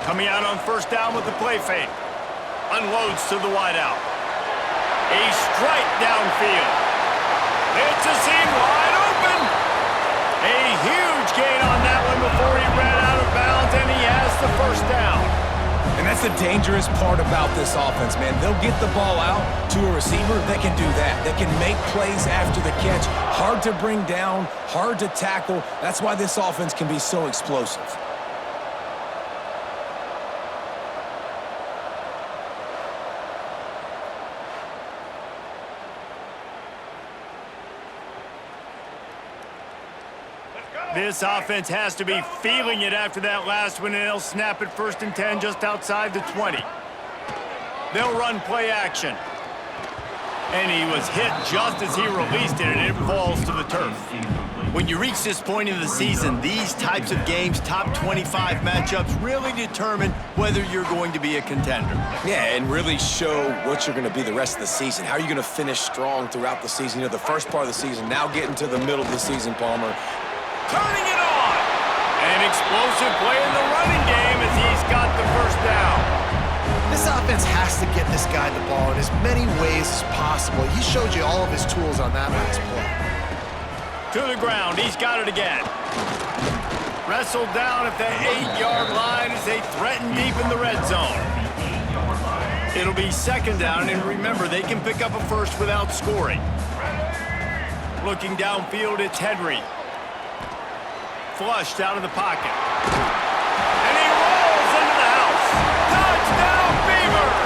Coming out on first down with the play fake. Unloads to the wideout. A strike downfield. It's a seam wide open. A huge gain on that one before he ran out of bounds, and he has the first down. And that's the dangerous part about this offense, man. They'll get the ball out to a receiver. They can do that. They can make plays after the catch. Hard to bring down, hard to tackle. That's why this offense can be so explosive. This offense has to be feeling it after that last one, and they'll snap it 1st and 10 just outside the 20. They'll run play action. And he was hit just as he released it, and it falls to the turf. When you reach this point in the season, these types of games, top 25 matchups, really determine whether you're going to be a contender. Yeah, and really show what you're going to be the rest of the season. How are you going to finish strong throughout the season? You know, the first part of the season, now getting to the middle of the season, Palmer. Turning it on! An explosive play in the running game as he's got the first down. This offense has to get this guy the ball in as many ways as possible. He showed you all of his tools on that last play. To the ground, he's got it again. Wrestled down at the 8-yard line as they threaten deep in the red zone. It'll be 2nd down, and remember, they can pick up a first without scoring. Looking downfield, it's Henry. Flushed out of the pocket. And he rolls into the house. Touchdown, Beavers!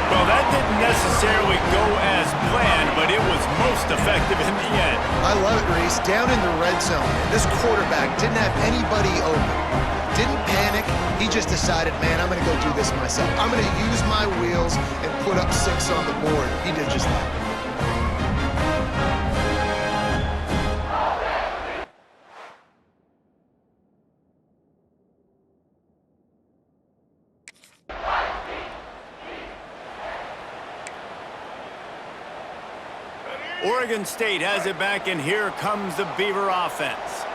Well, that didn't necessarily go as planned, but it was most effective in the end. I love it, Reese. Down in the red zone, this quarterback didn't have anybody open. Didn't panic. He just decided, man, I'm going to go do this myself. I'm going to use my wheels and put up 6 on the board. He did just that. Oregon State has it back, and here comes the Beaver offense.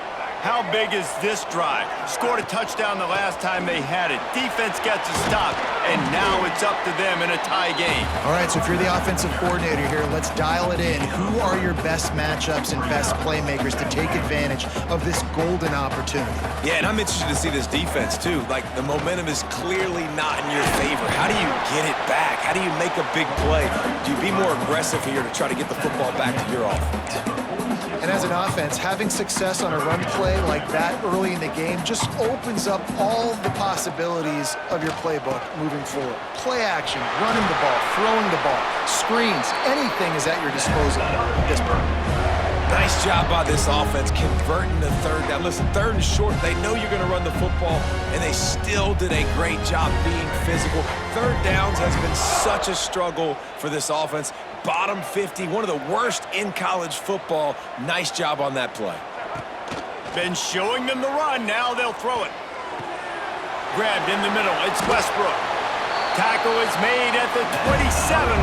How big is this drive? Scored a touchdown the last time they had it. Defense gets a stop, and now it's up to them in a tie game. All right, so if you're the offensive coordinator here, let's dial it in. Who are your best matchups and best playmakers to take advantage of this golden opportunity? Yeah, and I'm interested to see this defense, too. Like, the momentum is clearly not in your favor. How do you get it back? How do you make a big play? Do you be more aggressive here to try to get the football back to your offense? And as an offense, having success on a run play like that early in the game just opens up all the possibilities of your playbook moving forward. Play action, running the ball, throwing the ball, screens, anything is at your disposal at this point. Nice job by this offense converting the 3rd down. Listen, 3rd and short, they know you're going to run the football, and they still did a great job being physical. 3rd downs has been such a struggle for this offense. Bottom 50, one of the worst in college football. Nice job on that play. Been showing them the run, now they'll throw it. Grabbed in the middle, it's Westbrook. Tackle is made at the 27.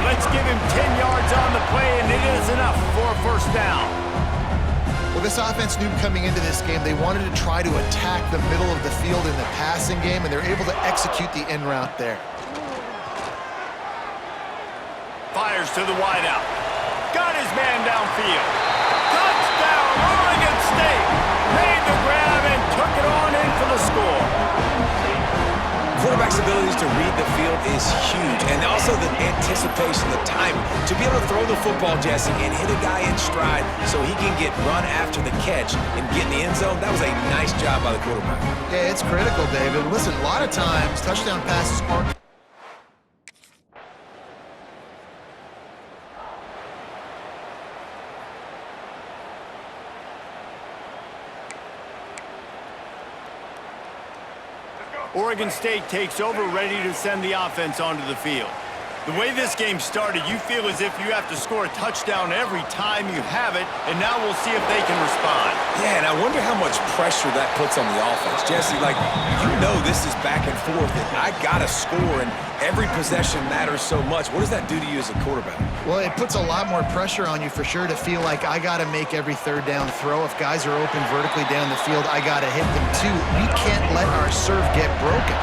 Let's give him 10 yards on the play, and it is enough for a first down. Well, this offense knew coming into this game they wanted to try to attack the middle of the field in the passing game, and they're able to execute the in route there. Fires to the wideout. Got his man downfield. Touchdown, Oregon State. Made the grab and took it on in for the score. Quarterback's abilities to read the field is huge, and also the anticipation, the time to be able to throw the football, Jesse, and hit a guy in stride so he can get run after the catch and get in the end zone. That was a nice job by the quarterback. Yeah, it's critical, David. Listen, a lot of times touchdown passes aren't. Oregon State takes over, ready to send the offense onto the field. The way this game started, you feel as if you have to score a touchdown every time you have it, and now we'll see if they can respond. Yeah, and I wonder how much pressure that puts on the offense. Jesse, like, you know this is back and forth, and I got to score, and every possession matters so much. What does that do to you as a quarterback? Well, it puts a lot more pressure on you for sure to feel like I got to make every third down throw. If guys are open vertically down the field, I got to hit them too. We can't let our serve get broken.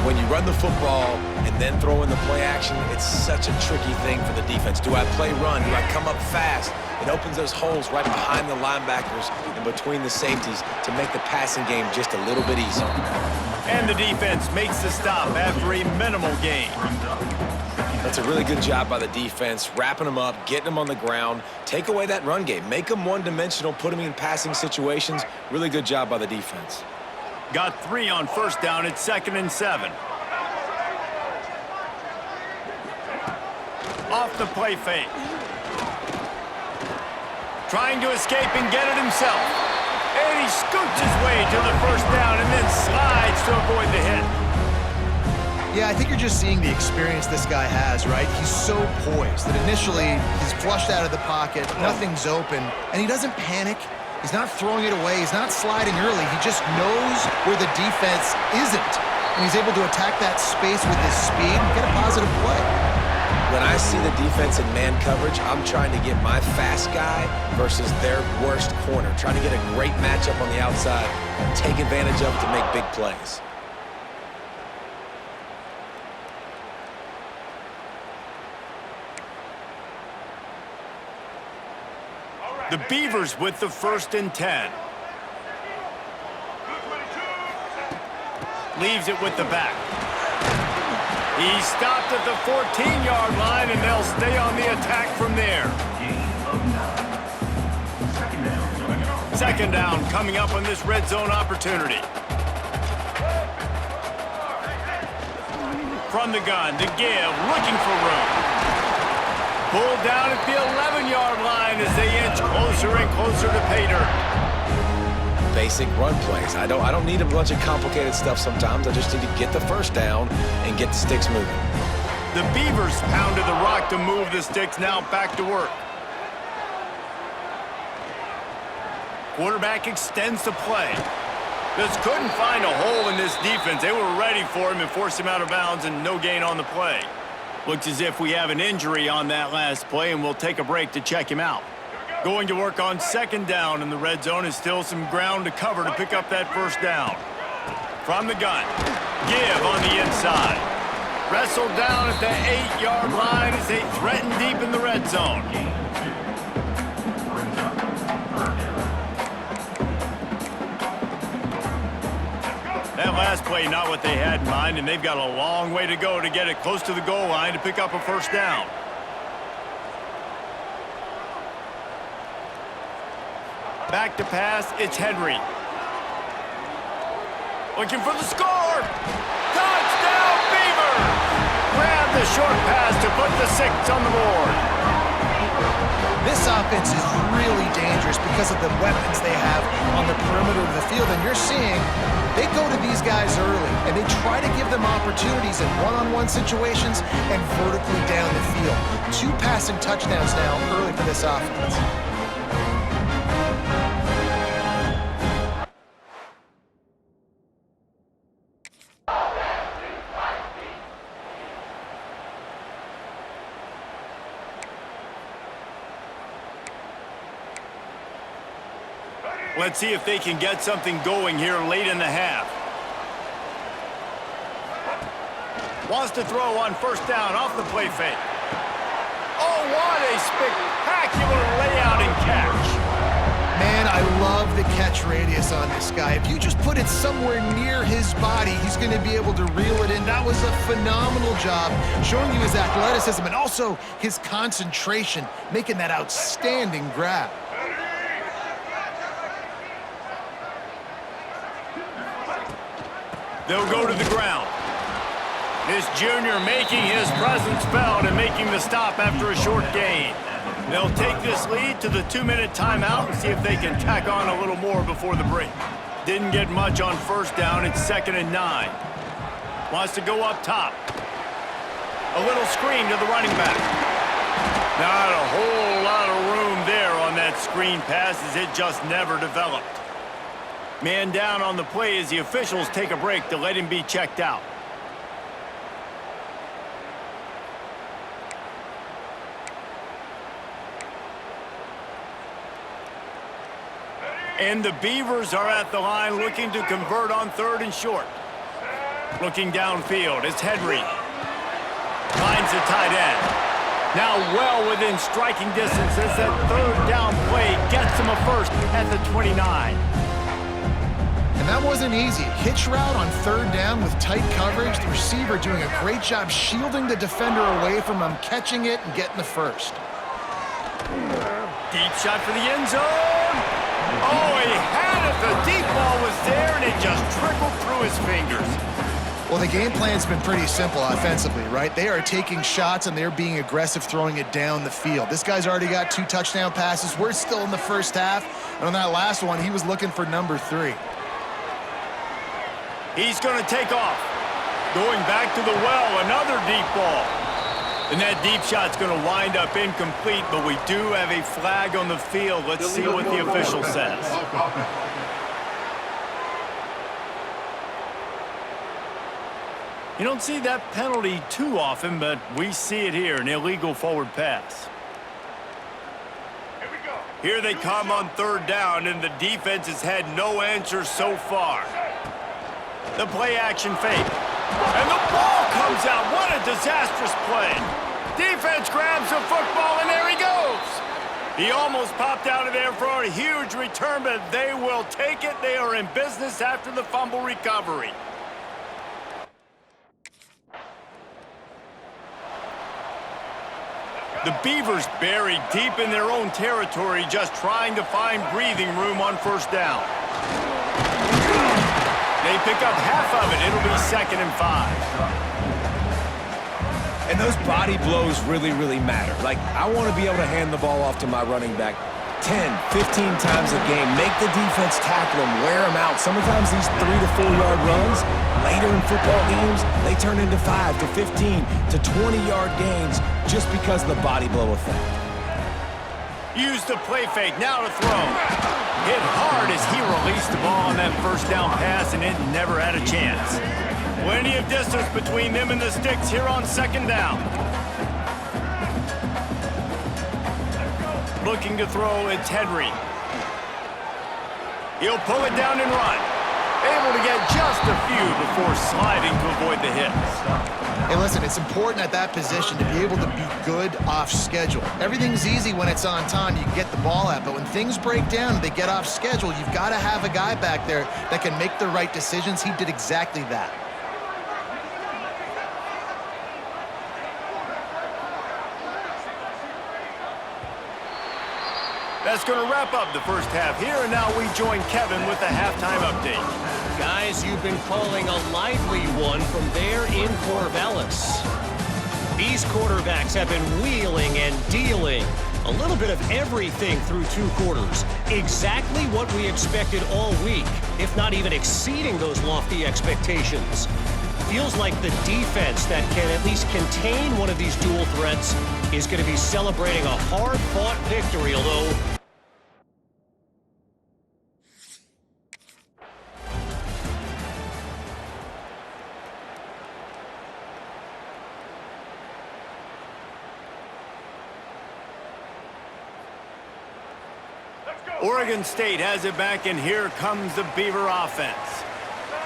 When you run the football and then throw in the play action, it's such a tricky thing for the defense. Do I play run? Do I come up fast? It opens those holes right behind the linebackers and between the safeties to make the passing game just a little bit easier. And the defense makes the stop after a minimal gain. That's a really good job by the defense, wrapping them up, getting them on the ground. Take away that run game. Make them one-dimensional, put them in passing situations. Really good job by the defense. Got 3 on first down. It's 2nd and 7. Off the play fake. Trying to escape and get it himself. And he scoots his way to the first down and then slides to avoid the hit. Yeah, I think you're just seeing the experience this guy has, right? He's so poised that initially he's flushed out of the pocket, nothing's open, and he doesn't panic. He's not throwing it away. He's not sliding early. He just knows where the defense isn't, and he's able to attack that space with his speed and get a positive play. When I see the defense in man coverage, I'm trying to get my fast guy versus their worst corner, trying to get a great matchup on the outside, take advantage of it to make big plays. The Beavers with the 1st and 10. Leaves it with the back. He stopped at the 14-yard line, and they'll stay on the attack from there. 2nd down coming up on this red zone opportunity. From the gun to give, looking for room. Pulled down at the 11-yard line as they inch closer and closer to pay dirt. Basic run plays. I don't need a bunch of complicated stuff sometimes. I just need to get the first down and get the sticks moving. The Beavers pounded the rock to move the sticks, now back to work. Quarterback extends the play. Just couldn't find a hole in this defense. They were ready for him and forced him out of bounds, and no gain on the play. Looks as if we have an injury on that last play, and we'll take a break to check him out. Going to work on 2nd down in the red zone is still some ground to cover to pick up that first down. From the gun, give on the inside. Wrestled down at the 8-yard line as they threaten deep in the red zone. That last play, not what they had in mind, and they've got a long way to go to get it close to the goal line to pick up a first down. Back to pass, it's Henry. Looking for the score! Touchdown, Beavers! Grab the short pass to put the 6 on the board. This offense is really dangerous because of the weapons they have on the perimeter of the field, and you're seeing they go to these guys early, and they try to give them opportunities in one-on-one situations and vertically down the field. 2 passing touchdowns now early for this offense. Let's see if they can get something going here late in the half. Wants to throw on first down off the play fake. Oh, what a spectacular layout and catch. Man, I love the catch radius on this guy. If you just put it somewhere near his body, he's going to be able to reel it in. That was a phenomenal job, showing you his athleticism and also his concentration, making that outstanding grab. They'll go to the ground. This junior making his presence felt and making the stop after a short gain. They'll take this lead to the 2-minute timeout and see if they can tack on a little more before the break. Didn't get much on first down. It's 2nd and 9. Wants to go up top. A little screen to the running back. Not a whole lot of room there on that screen pass as it just never developed. Man down on the play as the officials take a break to let him be checked out. And the Beavers are at the line looking to convert on 3rd and short. Looking downfield, it's Henry. Finds the tight end. Now well within striking distance as that 3rd down play gets him a first at the 29. And that wasn't easy. Hitch route on 3rd down with tight coverage. The receiver doing a great job shielding the defender away from him, catching it and getting the first. Deep shot for the end zone. Oh, he had it. The deep ball was there, and it just trickled through his fingers. Well, the game plan's been pretty simple offensively, right? They are taking shots, and they're being aggressive throwing it down the field. This guy's already got 2 touchdown passes. We're still in the first half, and on that last one, he was looking for number 3. He's going to take off. Going back to the well, another deep ball. And that deep shot's going to wind up incomplete, but we do have a flag on the field. Let's see what the official says. You don't see that penalty too often, but we see it here, an illegal forward pass. Here they come on 3rd down, and the defense has had no answer so far. The play action fake. And the ball comes out. What a disastrous play. Defense grabs the football, and there he goes. He almost popped out of there for a huge return, but they will take it. They are in business after the fumble recovery. The Beavers buried deep in their own territory, just trying to find breathing room on 1st down. They pick up half of it. It'll be 2nd and 5. And those body blows really, really matter. Like, I want to be able to hand the ball off to my running back 10, 15 times a game. Make the defense tackle them, wear them out. Sometimes these 3 to 4 yard runs, later in football games, they turn into 5 to 15 to 20-yard gains just because of the body blow effect. Use the play fake, now to throw. Hit hard as he released the ball on that 1st down pass, and it never had a chance. Plenty of distance between them and the sticks here on 2nd down. Looking to throw, it's Henry. He'll pull it down and run. Able to get just a few before sliding to avoid the hits. Hey, listen, it's important at that position to be able to be good off schedule. Everything's easy when it's on time. You can get the ball out. But when things break down and they get off schedule, you've got to have a guy back there that can make the right decisions. He did exactly that. That's going to wrap up the first half here, and now we join Kevin with the halftime update. Guys, you've been calling a lively one from there in Corvallis. These quarterbacks have been wheeling and dealing. A little bit of everything through 2 quarters. Exactly what we expected all week, if not even exceeding those lofty expectations. Feels like the defense that can at least contain one of these dual threats is going to be celebrating a hard-fought victory, although Oregon State has it back, and here comes the Beaver offense.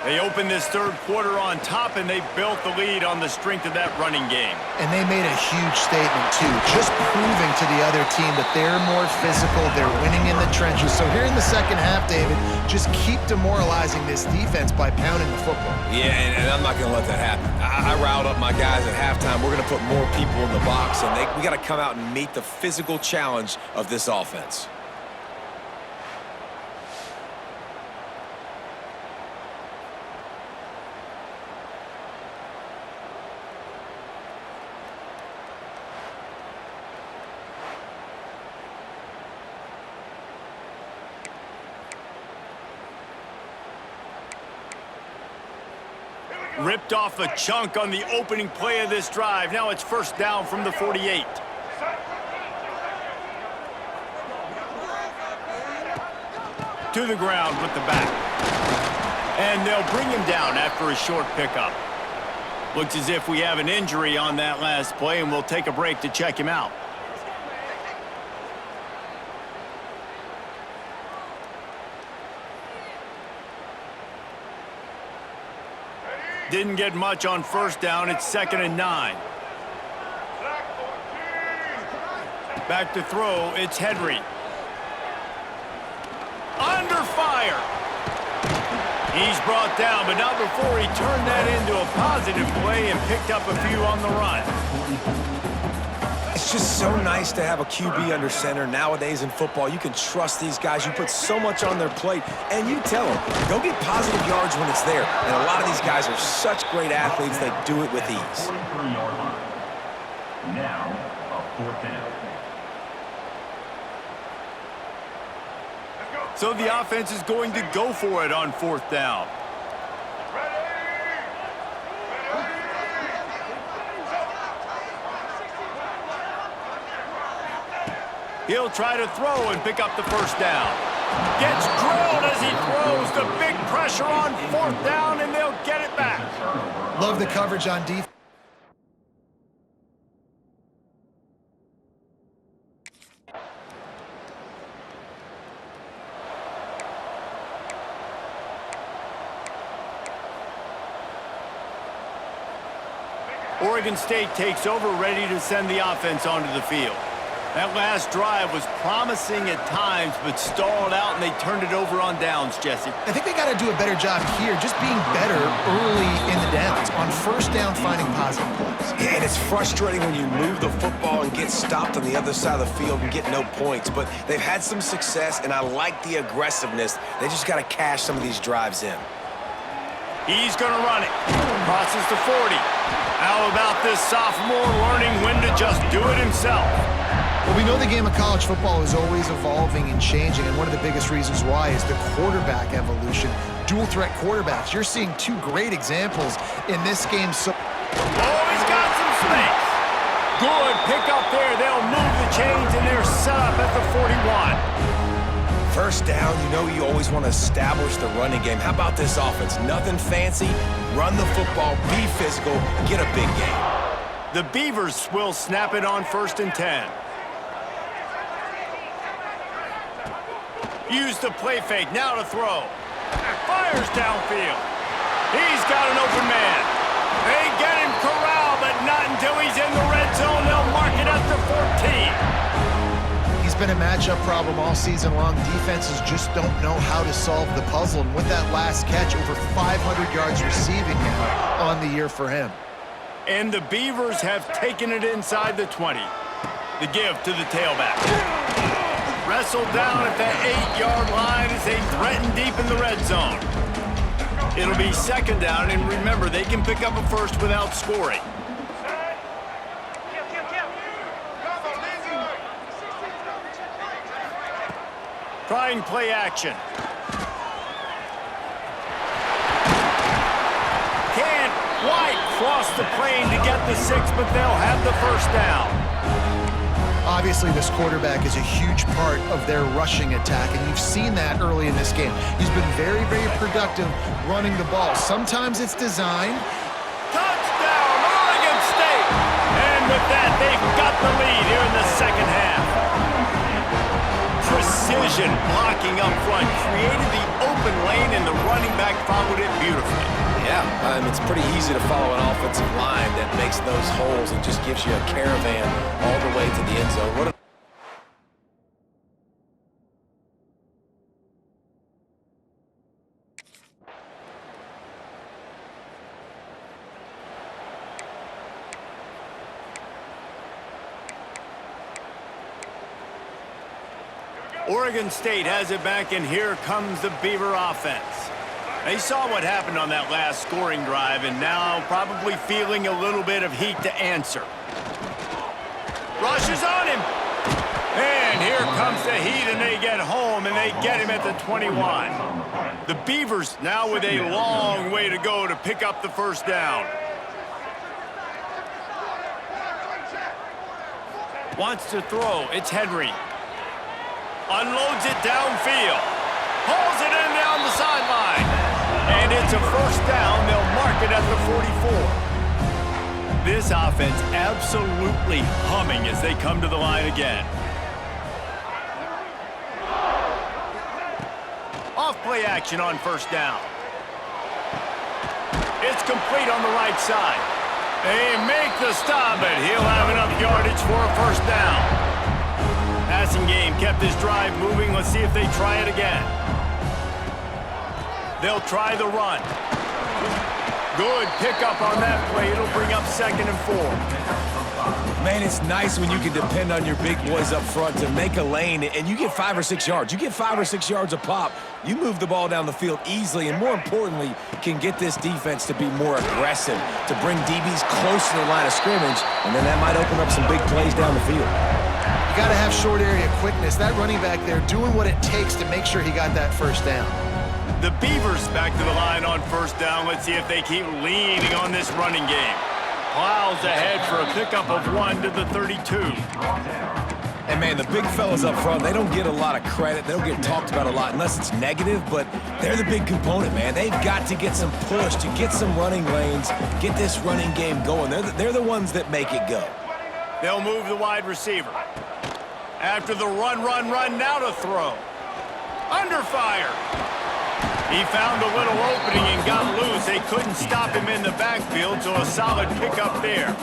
They opened this 3rd quarter on top, and they built the lead on the strength of that running game. And they made a huge statement, too, just proving to the other team that they're more physical, they're winning in the trenches. So here in the 2nd half, David, just keep demoralizing this defense by pounding the football. Yeah, and I'm not going to let that happen. I riled up my guys at halftime. We're going to put more people in the box, and we got to come out and meet the physical challenge of this offense. Ripped off a chunk on the opening play of this drive. Now it's first down from the 48. To the ground with the back. And they'll bring him down after a short pickup. Looks as if we have an injury on that last play, and we'll take a break to check him out. Didn't get much on first down. It's 2nd and 9. Back to throw. It's Henry. Under fire. He's brought down, but not before he turned that into a positive play and picked up a few on the run. It's just so nice to have a QB under center. Nowadays in football, you can trust these guys. You put so much on their plate, and you tell them, go get positive yards when it's there. And a lot of these guys are such great athletes, they do it with ease. Now, a 4th down. So the offense is going to go for it on 4th down. He'll try to throw and pick up the first down. Gets drilled as he throws. The big pressure on 4th down, and they'll get it back. Love the coverage on defense. Oregon State takes over, ready to send the offense onto the field. That last drive was promising at times, but stalled out, and they turned it over on downs, Jesse. I think they got to do a better job here, just being better early in the downs. On first down, finding positive plays. Yeah, and it's frustrating when you move the football and get stopped on the other side of the field and get no points. But they've had some success, and I like the aggressiveness. They just got to cash some of these drives in. He's going to run it. Crosses the 40. How about this sophomore learning when to just do it himself? Well, we know the game of college football is always evolving and changing, and one of the biggest reasons why is the quarterback evolution. Dual threat quarterbacks. You're seeing two great examples in this game. So, oh, he's got some space. Good pick up there. They'll move the chains, and they're set up at the 41. First down, you know you always want to establish the running game. How about this offense? Nothing fancy. Run the football, be physical, get a big game. The Beavers will snap it on 1st and 10. Use the play fake, now to throw. Fires downfield. He's got an open man. They get him corralled, but not until he's in the red zone. They'll mark it at the 14. he's been a matchup problem all season long. Defenses just don't know how to solve the puzzle. And with that last catch, over 500 yards receiving now on the year for him. And the Beavers have taken it inside the 20. The give to the tailback. Wrestled down at that 8-yard line as they threaten deep in the red zone. It'll be second down, and remember, they can pick up a first without scoring. Trying play action. Can't quite cross the plane to get the 6, but they'll have the first down. Obviously, this quarterback is a huge part of their rushing attack, and you've seen that early in this game. He's been very, very productive running the ball. Sometimes it's designed. Touchdown, Oregon State! And with that, they've got the lead here in the second half. Precision blocking up front created the open lane, and the running back followed it beautifully. Yeah, it's pretty easy to follow an offensive line that makes those holes and just gives you a caravan all the way to the end zone. What a Oregon State has it back, and here comes the Beaver offense. They saw what happened on that last scoring drive, and now probably feeling a little bit of heat to answer. Rushes on him, And here comes the heat, and they get home, and they get him at the 21. The Beavers now with a long way to go to pick up the first down. Wants to throw. It's Henry. Unloads it downfield. Pulls it in down the sideline. And it's a first down. They'll mark it at the 44. This offense absolutely humming as they come to the line again. Off-play action on first down. It's complete on the right side. They make the stop, but he'll have enough yardage for a first down. Passing game kept this drive moving. Let's see if they try it again. They'll try the run. Good pickup on that play. It'll bring up 2nd and 4. Man, it's nice when you can depend on your big boys up front to make a lane, and you get 5 or 6 yards. You get 5 or 6 yards a pop, you move the ball down the field easily, and more importantly, can get this defense to be more aggressive, to bring DBs close to the line of scrimmage, and then that might open up some big plays down the field. You got to have short area quickness. That running back there doing what it takes to make sure he got that first down. The Beavers back to the line on first down. Let's see if they keep leaning on this running game. Plows ahead for a pickup of 1 to the 32. And, man, the big fellas up front, they don't get a lot of credit. They don't get talked about a lot unless it's negative, but they're the big component, man. They've got to get some push, to get some running lanes, get this running game going. They're the ones that make it go. They'll move the wide receiver. After the run, now to throw. Under fire. He found a little opening and got loose. They couldn't stop him in the backfield, so a solid pickup there.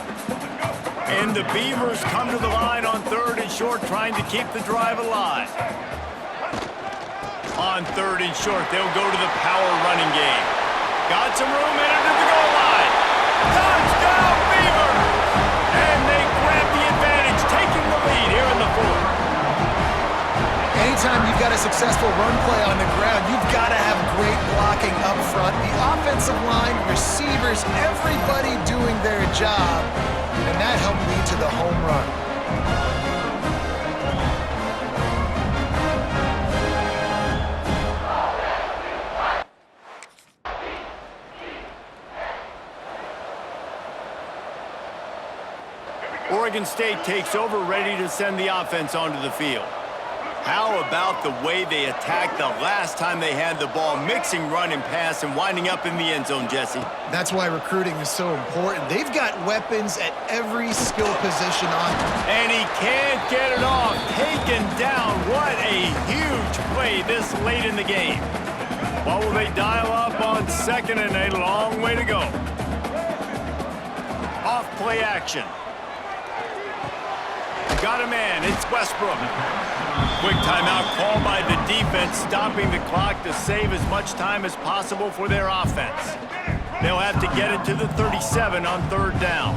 And the Beavers come to the line on 3rd and short, trying to keep the drive alive. On 3rd and short, they'll go to the power running game. Got some room in it to the goal line. Touchdown, Beavers! And they grab the advantage, taking the lead here in the 4th. Anytime you've got a successful run play on the ground, you've got to have great blocking up front. The offensive line, receivers, everybody doing their job. And that helped lead to the home run. Oregon State takes over, ready to send the offense onto the field. How about the way they attacked the last time they had the ball, mixing run and pass and winding up in the end zone, Jesse? That's why recruiting is so important. They've got weapons at every skill position on them. And he can't get it off. Taken down. What a huge play this late in the game. What will they dial up on 2nd and a long way to go? Off play action. Got a man. It's Westbrook. Quick timeout called by the defense, stopping the clock to save as much time as possible for their offense. They'll have to get it to the 37 on 3rd down.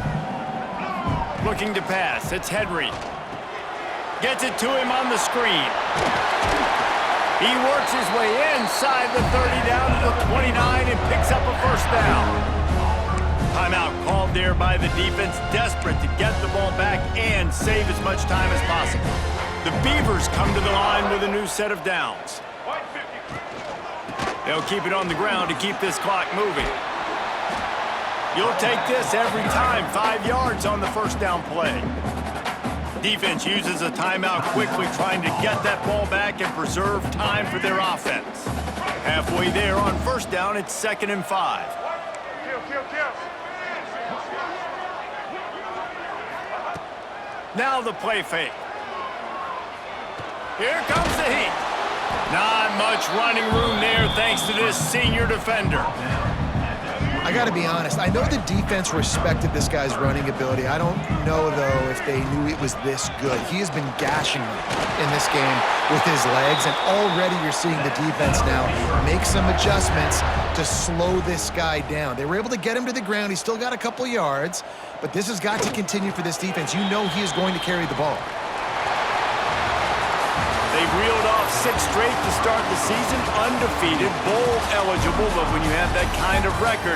Looking to pass. It's Henry. Gets it to him on the screen. He works his way inside the 30 down to the 29 and picks up a first down. Timeout called there by the defense, desperate to get the ball back and save as much time as possible. The Beavers come to the line with a new set of downs. They'll keep it on the ground to keep this clock moving. You'll take this every time. 5 yards on the first down play. Defense uses a timeout quickly, trying to get that ball back and preserve time for their offense. Halfway there on first down, it's 2nd and 5. Now the play fake. Here comes the heat. Not much running room there thanks to this senior defender. I got to be honest. I know the defense respected this guy's running ability. I don't know, though, if they knew it was this good. He has been gashing them in this game with his legs, and already you're seeing the defense now make some adjustments to slow this guy down. They were able to get him to the ground. He's still got a couple yards, but this has got to continue for this defense. You know he is going to carry the ball. They've reeled off 6 straight to start the season, undefeated, bowl eligible, but when you have that kind of record,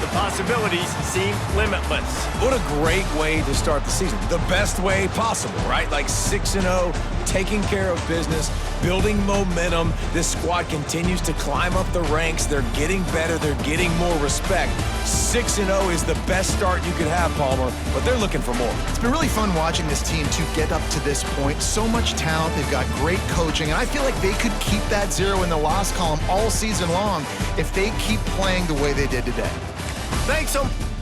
the Possibilities seem limitless. What a great way to start the season. The best way possible, right? Like 6-0, taking care of business, building momentum. This squad continues to climb up the ranks. They're getting better. They're getting more respect. 6-0 is the best start you could have, Palmer, but they're looking for more. It's been really fun watching this team to get up to this point. So much talent. They've got great coaching, and I feel like they could keep that 0 in the loss column all season long if they keep playing the way they did today. Thanks so much.